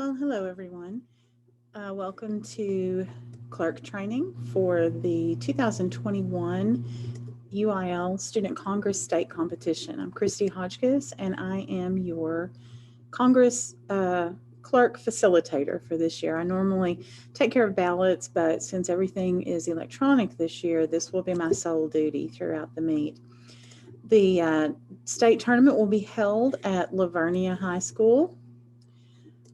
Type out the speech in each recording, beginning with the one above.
Well, hello everyone. Welcome to clerk training for the 2021 UIL Student Congress State Competition. I'm Christy Hodgkiss and I am your Congress clerk facilitator for this year. I normally take care of ballots, but since everything is electronic this year, this will be my sole duty throughout the meet. The state tournament will be held at Lavernia High School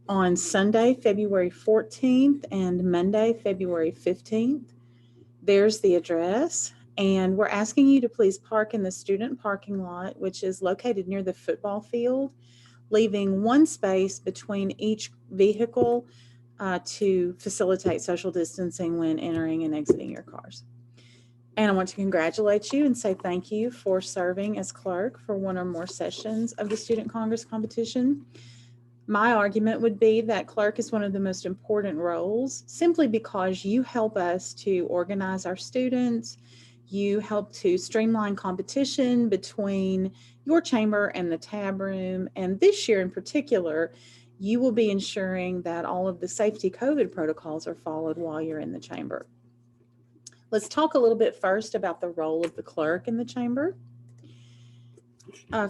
on Sunday, February 14th and Monday, February 15th. There's the address. And we're asking you to please park in the student parking lot, which is located near the football field, leaving one space between each vehicle to facilitate social distancing when entering and exiting your cars. And I want to congratulate you and say thank you for serving as clerk for one or more sessions of the Student Congress competition. My argument would be that clerk is one of the most important roles simply because you help us to organize our students. You help to streamline competition between your chamber and the tab room. And this year in particular, you will be ensuring that all of the safety COVID protocols are followed while you're in the chamber. Let's talk a little bit first about the role of the clerk in the chamber.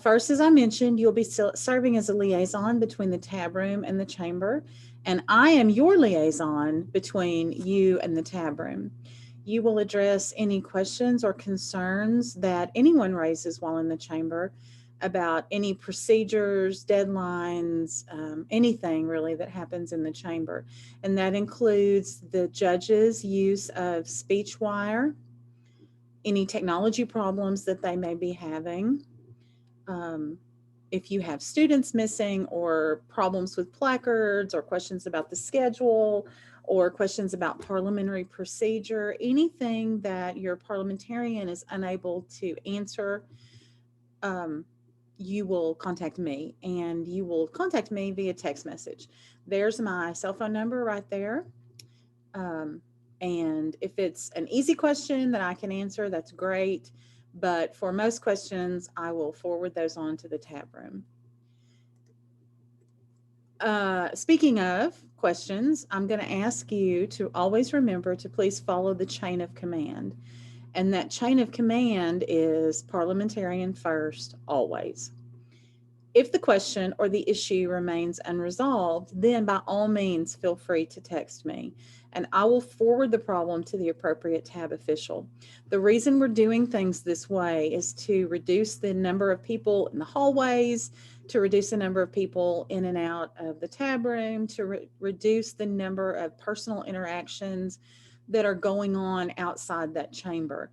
First, as I mentioned, you'll be serving as a liaison between the tab room and the chamber, and I am your liaison between you and the tab room. You will address any questions or concerns that anyone raises while in the chamber about any procedures, deadlines, anything really that happens in the chamber. And that includes the judges' use of speech wire, any technology problems that they may be having, if you have students missing or problems with placards or questions about the schedule or questions about parliamentary procedure, anything that your parliamentarian is unable to answer, you will contact me, and you will contact me via text message. There's my cell phone number right there. And if it's an easy question that I can answer, that's great. But for most questions, I will forward those on to the tab room. Speaking of questions, I'm going to ask you to always remember to please follow the chain of command. And that chain of command is parliamentarian first, always. If the question or the issue remains unresolved, then by all means, feel free to text me, and I will forward the problem to the appropriate tab official. The reason we're doing things this way is to reduce the number of people in the hallways, to reduce the number of people in and out of the tab room, to reduce the number of personal interactions that are going on outside that chamber.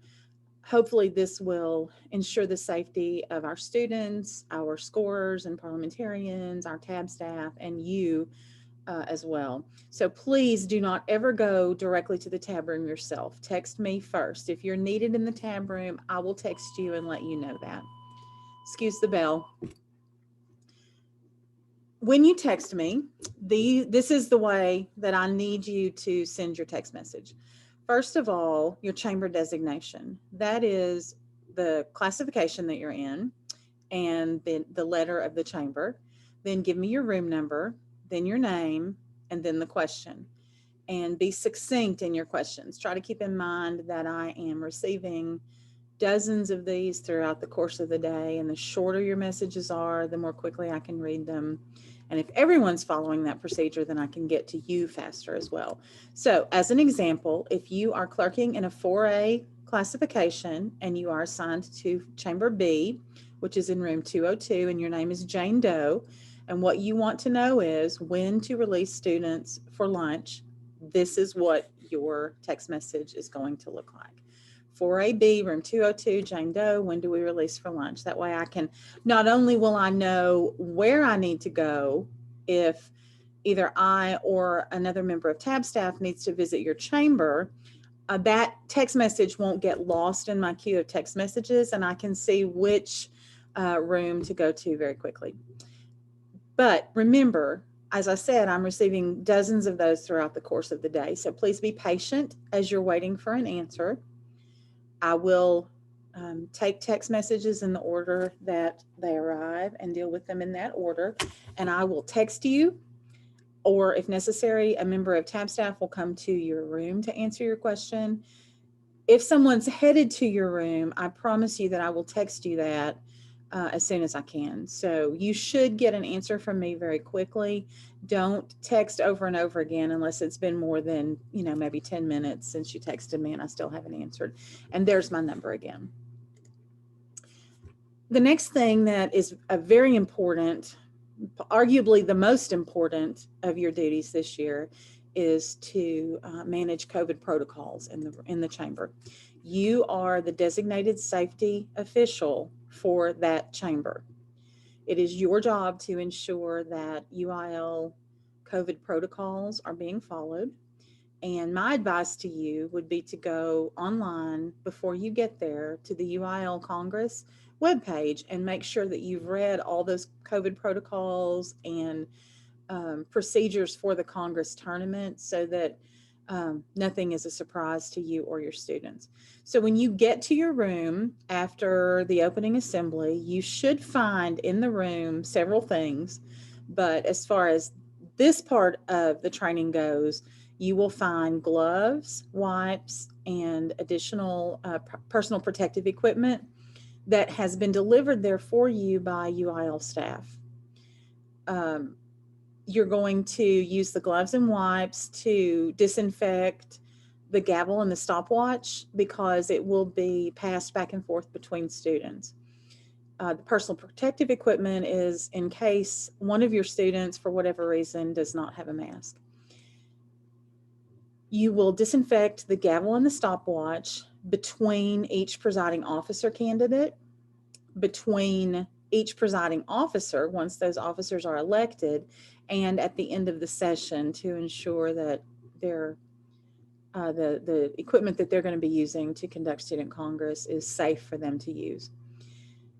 Hopefully this will ensure the safety of our students, our scorers and parliamentarians, our tab staff, and you as well. So please do not ever go directly to the tab room yourself. Text me first. If you're needed in the tab room, I will text you and let you know that. Excuse the bell. When you text me, this is the way that I need you to send your text message. First of all, your chamber designation. That is the classification that you're in and then the letter of the chamber. Then give me your room number, then your name, and then the question. And be succinct in your questions. Try to keep in mind that I am receiving dozens of these throughout the course of the day, and the shorter your messages are, the more quickly I can read them. And if everyone's following that procedure, then I can get to you faster as well. So as an example, if you are clerking in a 4A classification and you are assigned to Chamber B, which is in room 202, and your name is Jane Doe, and what you want to know is when to release students for lunch, this is what your text message is going to look like. 4AB, room 202, Jane Doe, when do we release for lunch? That way I can, not only will I know where I need to go if either I or another member of tab staff needs to visit your chamber, that text message won't get lost in my queue of text messages, and I can see which room to go to very quickly. But remember, as I said, I'm receiving dozens of those throughout the course of the day, so please be patient as you're waiting for an answer. I will take text messages in the order that they arrive and deal with them in that order. And I will text you or if necessary, a member of TAB staff will come to your room to answer your question. If someone's headed to your room, I promise you that I will text you that as soon as I can. So you should get an answer from me very quickly. Don't text over and over again unless it's been more than, maybe 10 minutes since you texted me and I still haven't answered. And there's my number again. The next thing that is a very important, arguably the most important of your duties this year, is to manage COVID protocols in the chamber. You are the designated safety official for that chamber. It is your job to ensure that UIL COVID protocols are being followed. And my advice to you would be to go online before you get there to the UIL Congress webpage and make sure that you've read all those COVID protocols and procedures for the Congress tournament, so that nothing is a surprise to you or your students. So when you get to your room after the opening assembly, you should find in the room several things. But as far as this part of the training goes, you will find gloves, wipes, and additional personal protective equipment that has been delivered there for you by UIL staff. You're going to use the gloves and wipes to disinfect the gavel and the stopwatch, because it will be passed back and forth between students. The personal protective equipment is in case one of your students, for whatever reason, does not have a mask. You will disinfect the gavel and the stopwatch between each presiding officer candidate, between each presiding officer once those officers are elected, and at the end of the session, to ensure that the equipment that they're going to be using to conduct student congress is safe for them to use.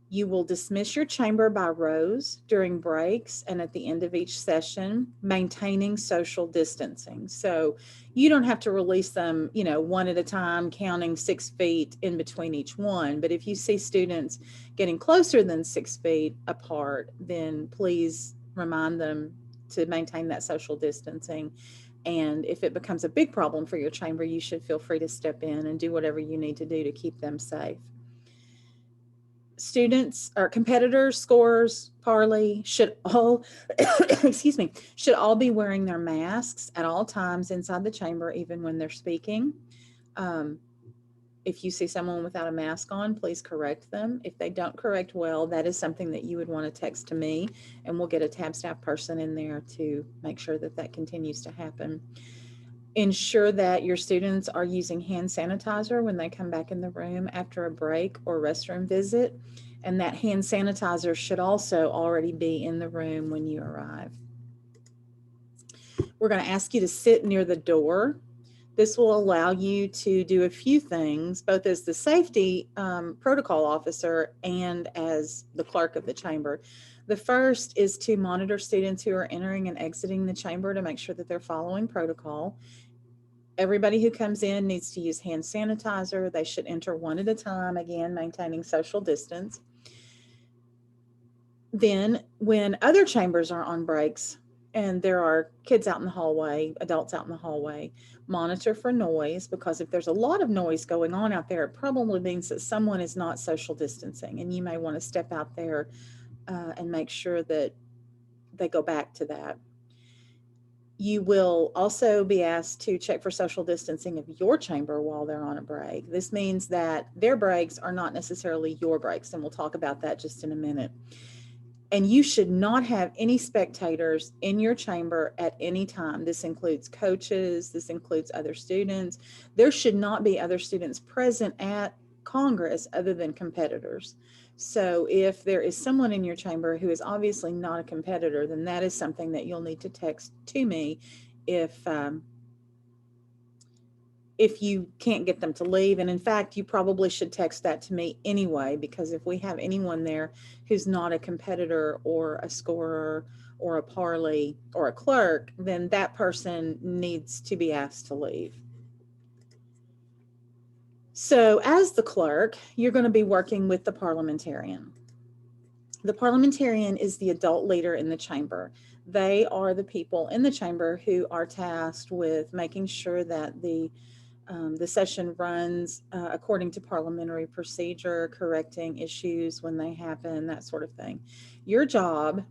You will dismiss your chamber by rows during breaks and at the end of each session, maintaining social distancing. So you don't have to release them, one at a time, counting 6 feet in between each one. But if you see students getting closer than 6 feet apart, then please remind them to maintain that social distancing. And if it becomes a big problem for your chamber, you should feel free to step in and do whatever you need to do to keep them safe. Students or competitors, scorers, parley should all, should all be wearing their masks at all times inside the chamber, even when they're speaking. If you see someone without a mask on, please correct them. If they don't correct well, that is something that you would want to text to me, and we'll get a TAB staff person in there to make sure that that continues to happen. Ensure that your students are using hand sanitizer when they come back in the room after a break or restroom visit, and that hand sanitizer should also already be in the room when you arrive. We're going to ask you to sit near the door. This will allow you to do a few things, both as the safety protocol officer and as the clerk of the chamber. The first is to monitor students who are entering and exiting the chamber to make sure that they're following protocol. Everybody who comes in needs to use hand sanitizer. They should enter one at a time, again, maintaining social distance. Then when other chambers are on breaks and there are kids out in the hallway, adults out in the hallway, monitor for noise, because if there's a lot of noise going on out there, it probably means that someone is not social distancing, and you may want to step out there and make sure that they go back to that. You will also be asked to check for social distancing of your chamber while they're on a break. This means that their breaks are not necessarily your breaks, and we'll talk about that just in a minute. And you should not have any spectators in your chamber at any time. This includes coaches, this includes other students. There should not be other students present at Congress other than competitors. So if there is someone in your chamber who is obviously not a competitor, then that is something that you'll need to text to me if you can't get them to leave. And in fact, you probably should text that to me anyway, because if we have anyone there who's not a competitor or a scorer or a parley or a clerk, then that person needs to be asked to leave. So as the clerk, you're going to be working with the parliamentarian. The parliamentarian is the adult leader in the chamber. They are the people in the chamber who are tasked with making sure that the session runs according to parliamentary procedure, correcting issues when they happen, that sort of thing. Your job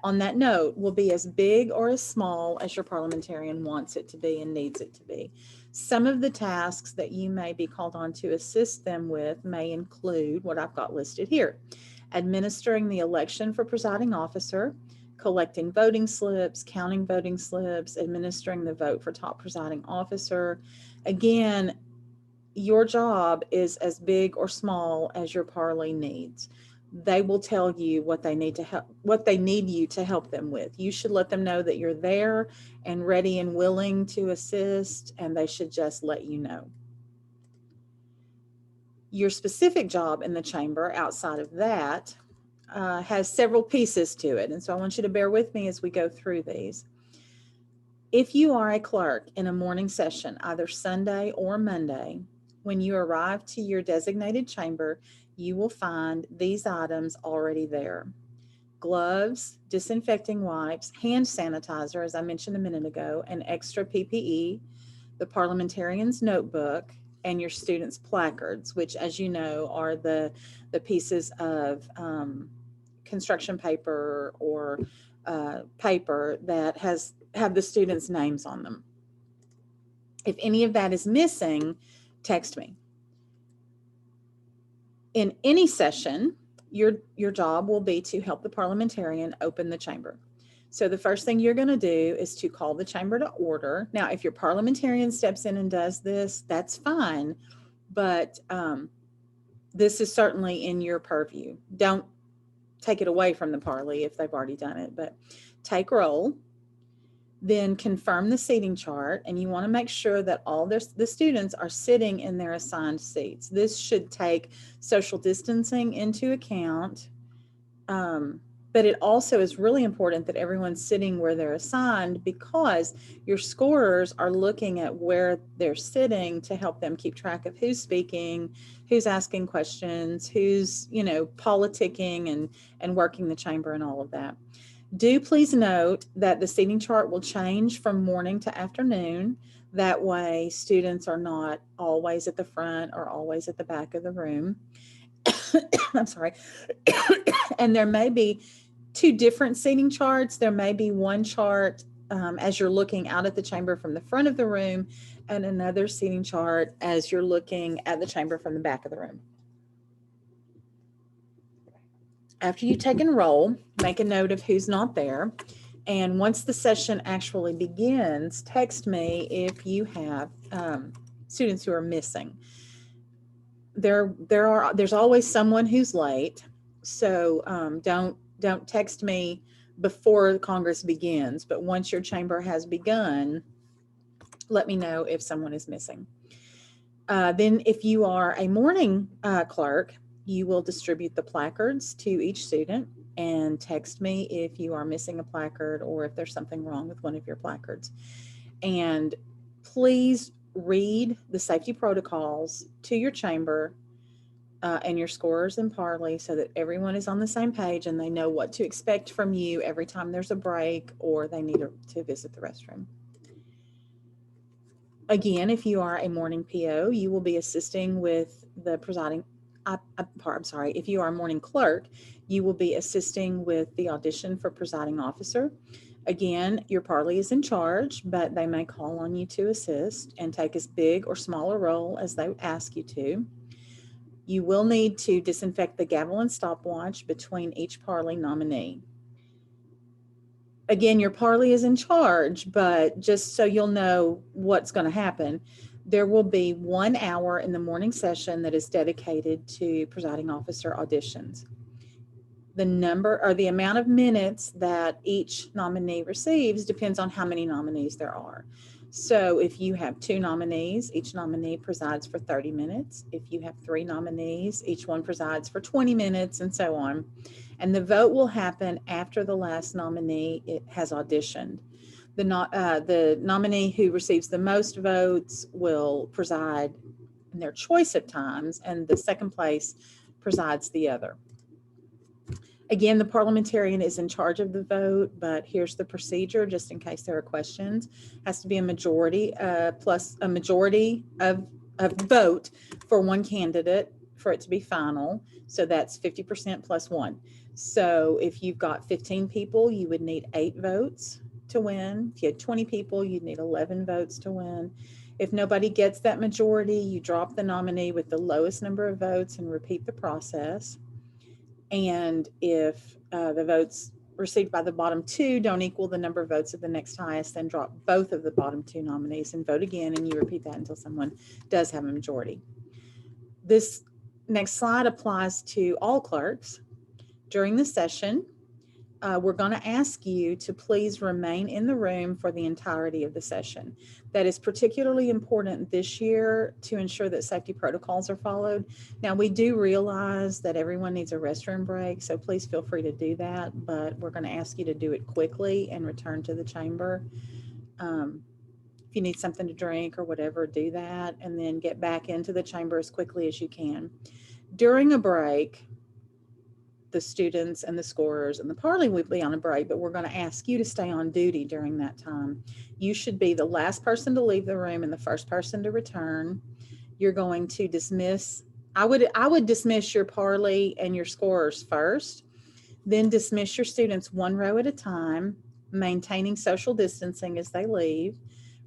on that note will be as big or as small as your parliamentarian wants it to be and needs it to be. Some of the tasks that you may be called on to assist them with may include what I've got listed here: administering the election for presiding officer, collecting voting slips, counting voting slips, administering the vote for top presiding officer. Again, your job is as big or small as your parley needs. They will tell you what they need to help, what they need you to help them with. You should let them know that you're there and ready and willing to assist, and they should just let you know. Your specific job in the chamber outside of that has several pieces to it, and so I want you to bear with me as we go through these. If you are a clerk in a morning session, either Sunday or Monday, when you arrive to your designated chamber, you will find these items already there: gloves, disinfecting wipes, hand sanitizer, as I mentioned a minute ago, and extra PPE, the parliamentarian's notebook, and your students' placards, which, as you know, are the pieces of construction paper or paper that have the students' names on them. If any of that is missing, text me. In any session, your job will be to help the parliamentarian open the chamber. So the first thing you're going to do is to call the chamber to order. Now, if your parliamentarian steps in and does this, that's fine, but this is certainly in your purview. Don't take it away from the parley if they've already done it, but take roll. Then confirm the seating chart, and you want to make sure that all the students are sitting in their assigned seats. This should take social distancing into account, but it also is really important that everyone's sitting where they're assigned, because your scorers are looking at where they're sitting to help them keep track of who's speaking, who's asking questions, who's, politicking and working the chamber and all of that. Do please note that the seating chart will change from morning to afternoon. That way, students are not always at the front or always at the back of the room. I'm sorry. And there may be two different seating charts. There may be one chart as you're looking out at the chamber from the front of the room, and another seating chart as you're looking at the chamber from the back of the room. After you've taken roll, make a note of who's not there. And once the session actually begins, text me if you have students who are missing. There's always someone who's late, so don't text me before Congress begins. But once your chamber has begun, let me know if someone is missing. Then, if you are a morning clerk, you will distribute the placards to each student and text me if you are missing a placard or if there's something wrong with one of your placards. And please read the safety protocols to your chamber and your scorers and parley, so that everyone is on the same page and they know what to expect from you every time there's a break or they need to visit the restroom. Again, if you are a morning PO, you will be assisting with the presiding. If you are a morning clerk, you will be assisting with the audition for presiding officer. Again, your parley is in charge, but they may call on you to assist and take as big or small a role as they ask you to. You will need to disinfect the gavel and stopwatch between each parley nominee. Again, your parley is in charge, but just so you'll know what's going to happen, there will be 1 hour in the morning session that is dedicated to presiding officer auditions. The number or the amount of minutes that each nominee receives depends on how many nominees there are. So if you have 2 nominees, each nominee presides for 30 minutes. If you have 3 nominees, each one presides for 20 minutes, and so on. And the vote will happen after the last nominee has auditioned. The nominee who receives the most votes will preside in their choice of times, and the second place presides the other. Again, the parliamentarian is in charge of the vote, but here's the procedure just in case there are questions. Has to be a majority plus a majority of vote for one candidate for it to be final. So that's 50% plus one. So if you've got 15 people, you would need 8 votes to win. If you had 20 people, you'd need 11 votes to win. If nobody gets that majority, you drop the nominee with the lowest number of votes and repeat the process. And if the votes received by the bottom 2 don't equal the number of votes of the next highest, then drop both of the bottom 2 nominees and vote again, and you repeat that until someone does have a majority. This next slide applies to all clerks. During the session, we're going to ask you to please remain in the room for the entirety of the session. That is particularly important this year to ensure that safety protocols are followed. Now, we do realize that everyone needs a restroom break, so please feel free to do that, but we're going to ask you to do it quickly and return to the chamber. If you need something to drink or whatever, do that, and then get back into the chamber as quickly as you can. During a break, the students and the scorers and the parley will be on a break, but we're going to ask you to stay on duty during that time. You should be the last person to leave the room and the first person to return. You're going to dismiss. I would dismiss your parley and your scorers first, then dismiss your students one row at a time, maintaining social distancing as they leave.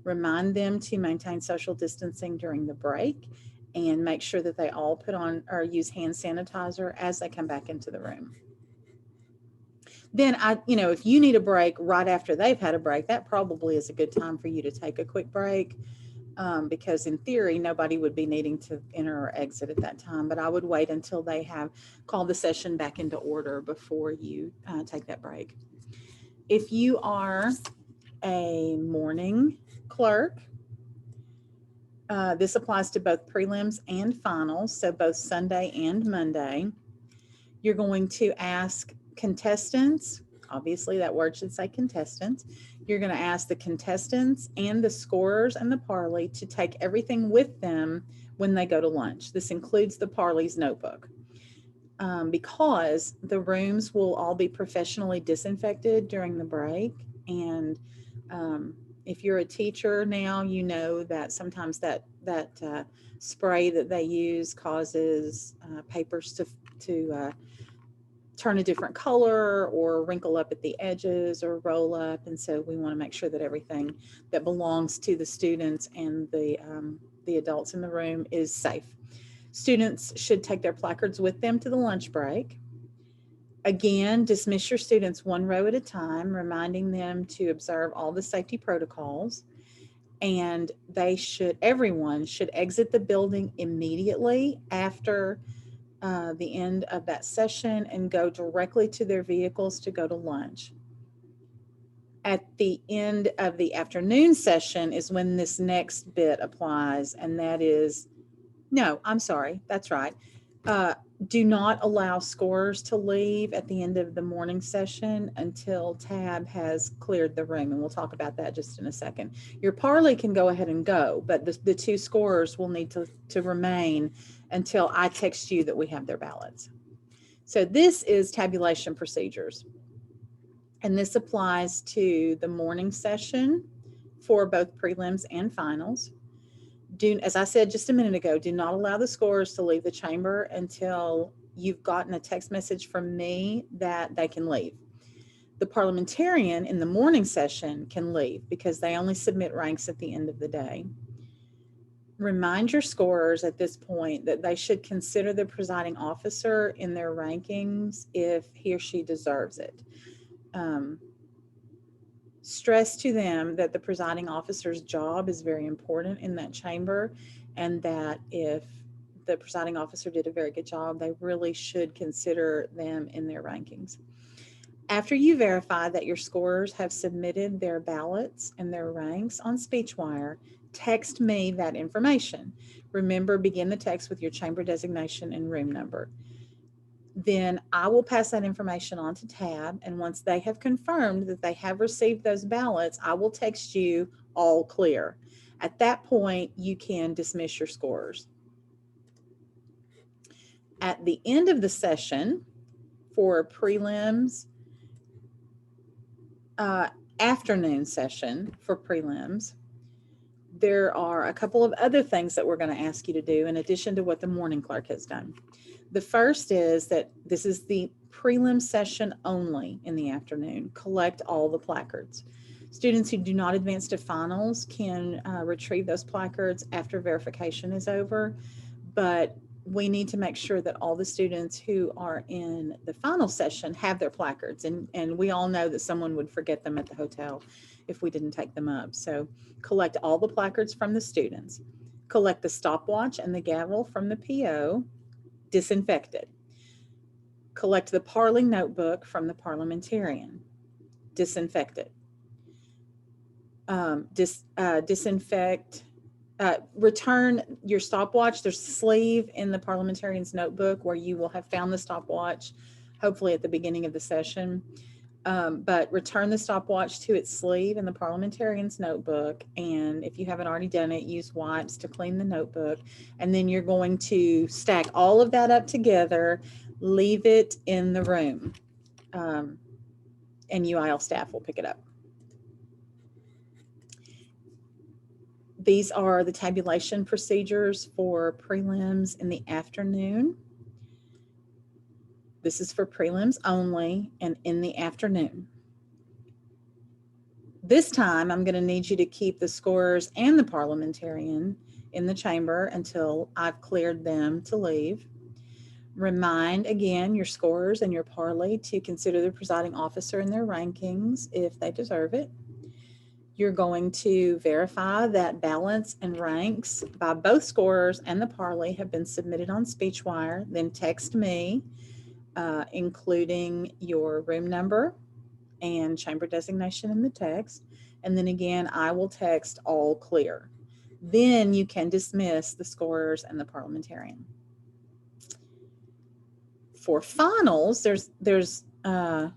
Remind them to maintain social distancing during the break, and make sure that they all put on or use hand sanitizer as they come back into the room. Then if you need a break right after they've had a break, that probably is a good time for you to take a quick break, because in theory, nobody would be needing to enter or exit at that time. But I would wait until they have called the session back into order before you take that break. If you are a morning clerk, this applies to both prelims and finals, so both Sunday and Monday. You're going to ask contestants, obviously that word should say contestants. You're going to ask the contestants and the scorers and the parley to take everything with them when they go to lunch. This includes the parley's notebook, because the rooms will all be professionally disinfected during the break. And if you're a teacher now, you know that sometimes that spray that they use causes papers to turn a different color or wrinkle up at the edges or roll up. And so we want to make sure that everything that belongs to the students and the adults in the room is safe. Students should take their placards with them to the lunch break. Again, dismiss your students one row at a time, reminding them to observe all the safety protocols. And everyone should exit the building immediately after the end of that session and go directly to their vehicles to go to lunch. At the end of the afternoon session is when this next bit applies, and that is, no, I'm sorry, that's right. Do not allow scorers to leave at the end of the morning session until Tab has cleared the room, and we'll talk about that just in a second. Your parley can go ahead and go, but the 2 scorers will need to remain until I text you that we have their ballots. So this is tabulation procedures, and this applies to the morning session for both prelims and finals. As I said just a minute ago, do not allow the scorers to leave the chamber until you've gotten a text message from me that they can leave. The parliamentarian in the morning session can leave because they only submit ranks at the end of the day. Remind your scorers at this point that they should consider the presiding officer in their rankings if he or she deserves it. Stress to them that the presiding officer's job is very important in that chamber, and that if the presiding officer did a very good job, they really should consider them in their rankings. After you verify that your scorers have submitted their ballots and their ranks on SpeechWire, text me that information. Remember, begin the text with your chamber designation and room number. Then I will pass that information on to Tab, and once they have confirmed that they have received those ballots, I will text you all clear. At that point, you can dismiss your scorers. At the end of the session for prelims, afternoon session for prelims, there are a couple of other things that we're going to ask you to do in addition to what the morning clerk has done. The first is that this is the prelim session only in the afternoon. Collect all the placards. Students who do not advance to finals can retrieve those placards after verification is over, but we need to make sure that all the students who are in the final session have their placards, and we all know that someone would forget them at the hotel if we didn't take them up. So collect all the placards from the students. Collect the stopwatch and the gavel from the PO, disinfect it. Collect the Parley notebook from the Parliamentarian, disinfect it. Disinfect, return your stopwatch. There's a sleeve in the Parliamentarian's notebook where you will have found the stopwatch, hopefully at the beginning of the session. But return the stopwatch to its sleeve in the Parliamentarian's notebook. And if you haven't already done it, use wipes to clean the notebook. And then you're going to stack all of that up together, leave it in the room, and UIL staff will pick it up. These are the tabulation procedures for prelims in the afternoon. This is for prelims only and in the afternoon. This time, I'm going to need you to keep the scorers and the Parliamentarian in the chamber until I've cleared them to leave. Remind again your scorers and your parley to consider the presiding officer in their rankings if they deserve it. You're going to verify that ballots and ranks by both scorers and the parley have been submitted on SpeechWire. Then text me, including your room number and chamber designation in the text. And then again, I will text all clear. Then you can dismiss the scorers and the Parliamentarian. For finals, there's a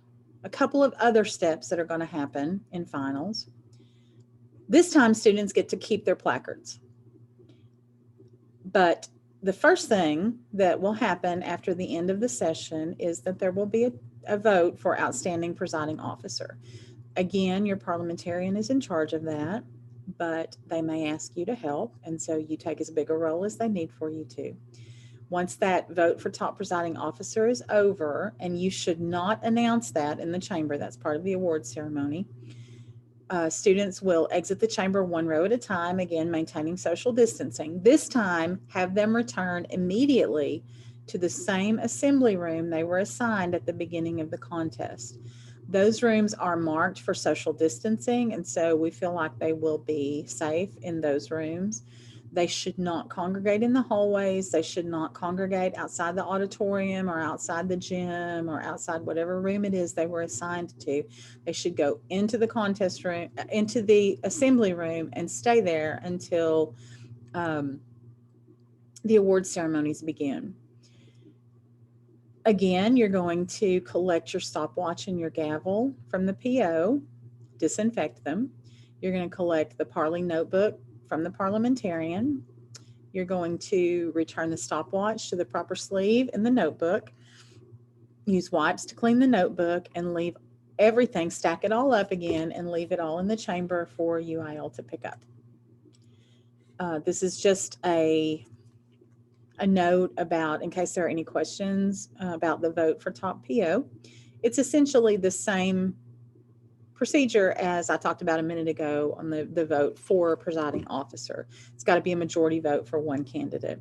couple of other steps that are going to happen in finals. This time, students get to keep their placards. But the first thing that will happen after the end of the session is that there will be a vote for outstanding presiding officer. Again, your Parliamentarian is in charge of that, but they may ask you to help, and so you take as big a role as they need for you to. Once that vote for top presiding officer is over, and you should not announce that in the chamber, that's part of the award ceremony, students will exit the chamber one row at a time, again, maintaining social distancing. This time, have them return immediately to the same assembly room they were assigned at the beginning of the contest. Those rooms are marked for social distancing, and so we feel like they will be safe in those rooms. They should not congregate in the hallways. They should not congregate outside the auditorium or outside the gym or outside whatever room it is they were assigned to. They should go into the contest room, into the assembly room, and stay there until the award ceremonies begin. Again, you're going to collect your stopwatch and your gavel from the PO, disinfect them. You're going to collect the Parley notebook from the Parliamentarian. You're going to return the stopwatch to the proper sleeve in the notebook. Use wipes to clean the notebook and leave everything, stack it all up again and leave it all in the chamber for UIL to pick up. This is just a note about, in case there are any questions about the vote for top PO. It's essentially the same procedure as I talked about a minute ago on the vote for presiding officer. It's got to be a majority vote for one candidate.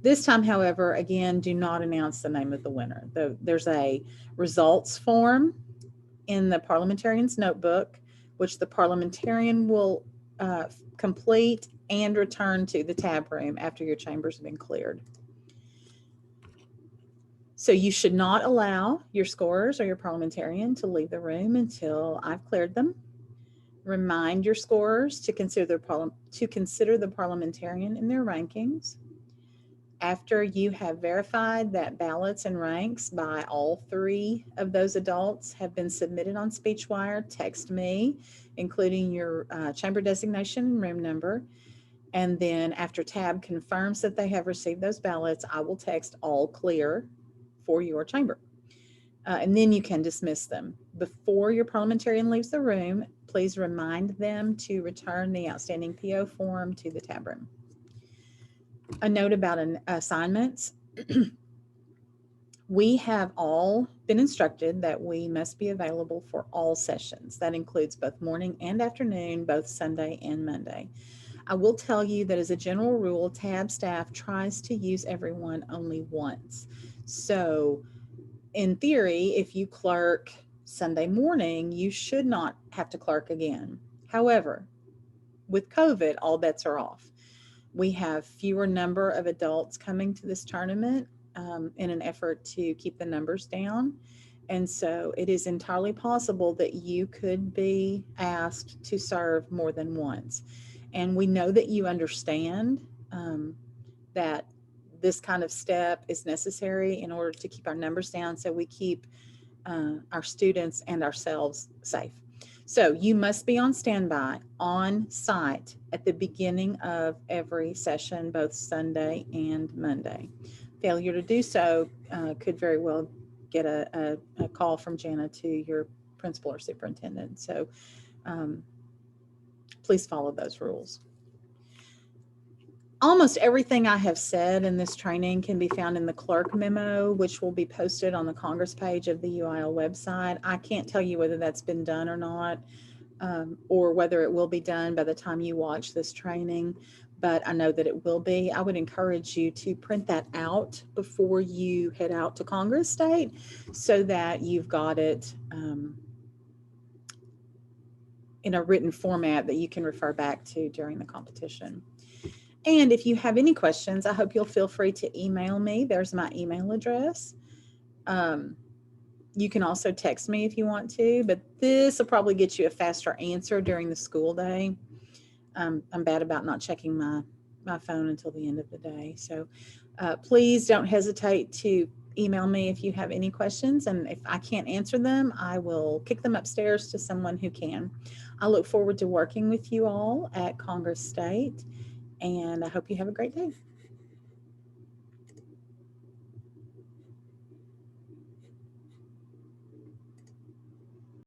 This time, however, again, do not announce the name of the winner. There's a results form in the Parliamentarian's notebook, which the Parliamentarian will complete and return to the tab room after your chambers have been cleared. So you should not allow your scorers or your Parliamentarian to leave the room until I've cleared them. Remind your scorers to consider the Parliamentarian in their rankings. After you have verified that ballots and ranks by all three of those adults have been submitted on SpeechWire, text me, including your chamber designation and room number. And then after tab confirms that they have received those ballots, I will text all clear for your chamber. and then you can dismiss them. Before your parliamentarian leaves the room, please remind them to return the outstanding PO form to the tab room. A note about assignments. We have all been instructed that we must be available for all sessions. That includes both morning and afternoon, both Sunday and Monday. I will tell you that as a general rule, tab staff tries to use everyone only once. So in theory, if you clerk Sunday morning, you should not have to clerk again. However, with COVID, all bets are off. We have fewer number of adults coming to this tournament in an effort to keep the numbers down. And so it is entirely possible that you could be asked to serve more than once. And we know that you understand that this kind of step is necessary in order to keep our numbers down so we keep our students and ourselves safe. So you must be on standby on site at the beginning of every session, both Sunday and Monday. Failure to do so could very well get a call from Jana to your principal or superintendent. So please follow those rules. Almost everything I have said in this training can be found in the Clerk Memo, which will be posted on the Congress page of the UIL website. I can't tell you whether that's been done or not, or whether it will be done by the time you watch this training, but I know that it will be. I would encourage you to print that out before you head out to Congress State so that you've got it in a written format that you can refer back to during the competition. And if you have any questions, I hope you'll feel free to email me. There's my email address. You can also text me if you want to, but this will probably get you a faster answer during the school day. I'm bad about not checking my phone until the end of the day. So please don't hesitate to email me if you have any questions. And if I can't answer them, I will kick them upstairs to someone who can. I look forward to working with you all at Congress State. And I hope you have a great day.